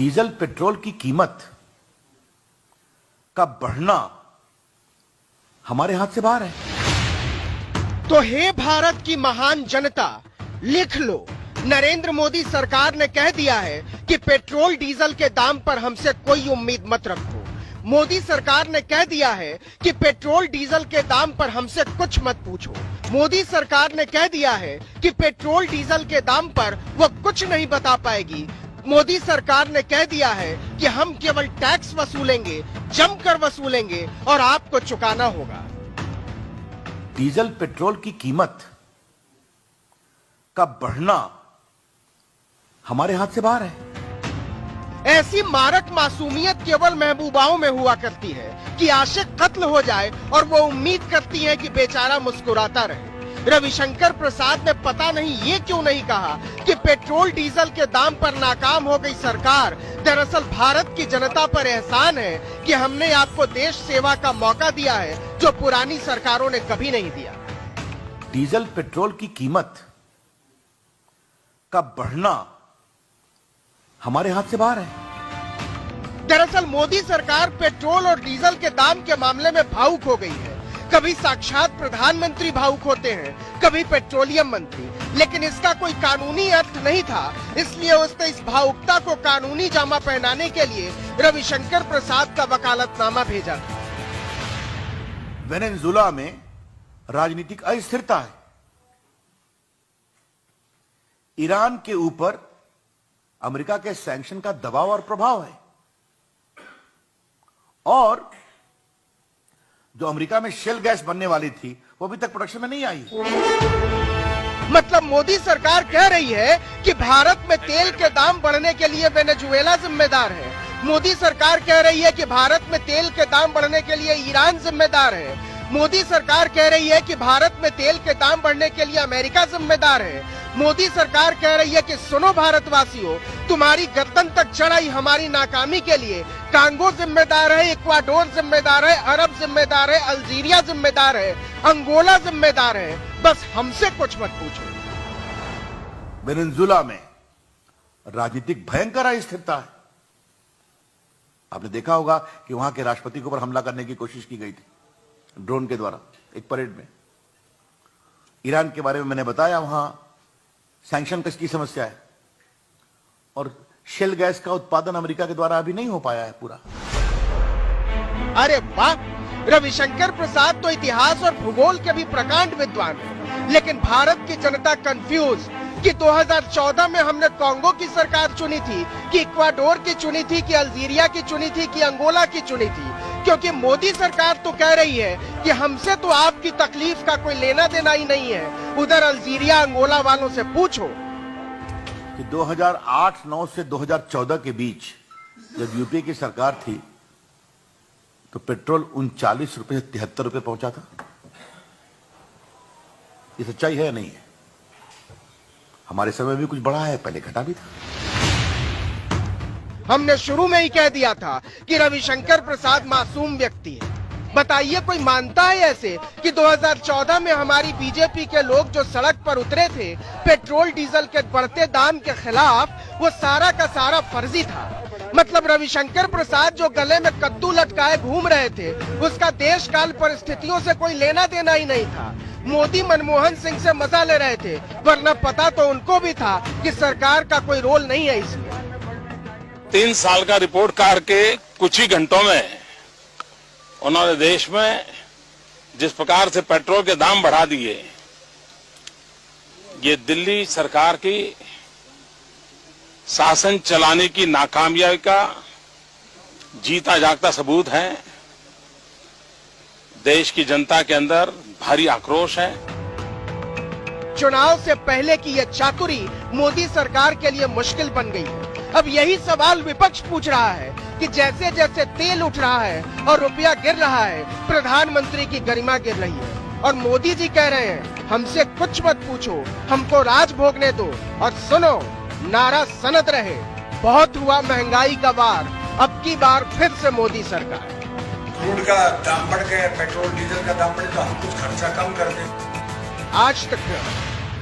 Diesel petrol की कीमत का बढ़ना हमारे हाथ से बाहर है। तो हे भारत की महान जनता, लिख लो, नरेंद्र मोदी सरकार ने कह दिया है कि पेट्रोल डीजल के दाम पर हमसे कोई उम्मीद मत रखो। मोदी सरकार ने कह दिया है कि पेट्रोल डीजल के दाम पर हमसे कुछ मत पूछो। मोदी सरकार ने कह दिया है कि पेट्रोल डीजल के दाम पर वो कुछ नहीं बता पाएगी। मोदी सरकार ने कह दिया है कि हम केवल टैक्स वसूलेंगे, जमकर वसूलेंगे और आपको चुकाना होगा। डीजल पेट्रोल की कीमत का बढ़ना हमारे हाथ से बाहर है। ऐसी मारक मासूमियत केवल महबूबाओं में हुआ करती है कि आशिक कत्ल हो जाए और वो उम्मीद करती है कि बेचारा मुस्कुराता रहे। रविशंकर प्रसाद ने पता नहीं ये क्यों नहीं कहा कि पेट्रोल डीजल के दाम पर नाकाम हो गई सरकार दरअसल भारत की जनता पर एहसान है कि हमने आपको देश सेवा का मौका दिया है जो पुरानी सरकारों ने कभी नहीं दिया। डीजल पेट्रोल की कीमत का बढ़ना हमारे हाथ से बाहर है। दरअसल मोदी सरकार पेट्रोल और डीजल के दाम के मामले में भावुक हो गई है। कभी साक्षात प्रधानमंत्री भावुक होते हैं, कभी पेट्रोलियम मंत्री, लेकिन इसका कोई कानूनी अर्थ नहीं था, इसलिए उसने इस भावुकता को कानूनी जामा पहनाने के लिए रविशंकर प्रसाद का वकालतनामा भेजा था। वेनेजुएला में राजनीतिक अस्थिरता है। ईरान के ऊपर अमेरिका के सैंक्शन का दबाव और प्रभाव है और जो अमेरिका में शेल गैस बनने वाली थी वो अभी तक प्रोडक्शन में नहीं आई। मतलब मोदी सरकार कह रही है कि भारत में तेल के दाम बढ़ने के लिए वेनेजुएला जिम्मेदार है। मोदी सरकार कह रही है कि भारत में तेल के दाम बढ़ने के लिए ईरान जिम्मेदार है। मोदी सरकार कह रही है कि भारत में तेल के दाम बढ़ने के लिए अमेरिका जिम्मेदार है। मोदी सरकार कह रही है कि सुनो भारतवासियों, तुम्हारी गर्दन तक चढ़ाई हमारी नाकामी के लिए कांगो जिम्मेदार है, इक्वाडोर जिम्मेदार है, अरब जिम्मेदार है, अल्जीरिया जिम्मेदार है, अंगोला जिम्मेदार है, बस हमसे कुछ मत पूछो। वेनेजुएला में राजनीतिक भयंकर अस्थिरता है। आपने देखा होगा कि वहां के राष्ट्रपति के ऊपर हमला करने की कोशिश की गई थी ड्रोन के द्वारा एक परेड में। ईरान के बारे में मैंने बताया, वहां सैंक्शन की समस्या है और शेल गैस का उत्पादन अमेरिका के द्वारा अभी नहीं हो पाया है पूरा। अरे वाह, रविशंकर प्रसाद तो इतिहास और भूगोल के भी प्रकांड विद्वान है, लेकिन भारत की जनता कंफ्यूज कि 2014 में हमने कांगो की सरकार चुनी थी कि इक्वाडोर की चुनी थी कि अल्जीरिया की चुनी थी कि अंगोला की चुनी थी, क्योंकि मोदी सरकार तो कह रही है कि हमसे तो आपकी तकलीफ का कोई लेना देना ही नहीं है। उधर अल्जीरिया अंगोला वालों से पूछो कि 2008-9 से 2014 के बीच जब यूपीए की सरकार थी तो पेट्रोल 39 रुपए से 73 रुपए पहुंचा था। ये सच्चाई है या नहीं है? हमारे समय भी कुछ बढ़ा है, पहले घटा भी था। हमने शुरू में ही कह दिया था कि रविशंकर प्रसाद मासूम व्यक्ति है। बताइए कोई मानता है ऐसे कि 2014 में हमारी बीजेपी के लोग जो सड़क पर उतरे थे पेट्रोल डीजल के बढ़ते दाम के खिलाफ, वो सारा का सारा फर्जी था। मतलब रविशंकर प्रसाद जो गले में कद्दू लटकाए घूम रहे थे उसका देश काल परिस्थितियों से कोई लेना देना ही नहीं था। मोदी मनमोहन सिंह से मजा ले रहे थे, वरना पता तो उनको भी था कि सरकार का कोई रोल नहीं है इसमें। 3 साल का रिपोर्ट कार्ड के कुछ ही घंटों में उन्होंने देश में जिस प्रकार से पेट्रोल के दाम बढ़ा दिए, ये दिल्ली सरकार की शासन चलाने की नाकामयाबी का जीता जागता सबूत है। देश की जनता के अंदर भारी आक्रोश है। चुनाव से पहले की यह चातुरी मोदी सरकार के लिए मुश्किल बन गई है। अब यही सवाल विपक्ष पूछ रहा है कि जैसे जैसे तेल उठ रहा है और रुपया गिर रहा है, प्रधानमंत्री की गरिमा गिर रही है और मोदी जी कह रहे हैं हमसे कुछ मत पूछो, हमको राज भोगने दो। और सुनो, नारा सनद रहे, बहुत हुआ महंगाई का वार, अब की बार फिर से मोदी सरकार। क्रूड का दाम बढ़ गया, पेट्रोल डीजल का दाम बढ़े तो हम कुछ खर्चा कम कर दें। आज तक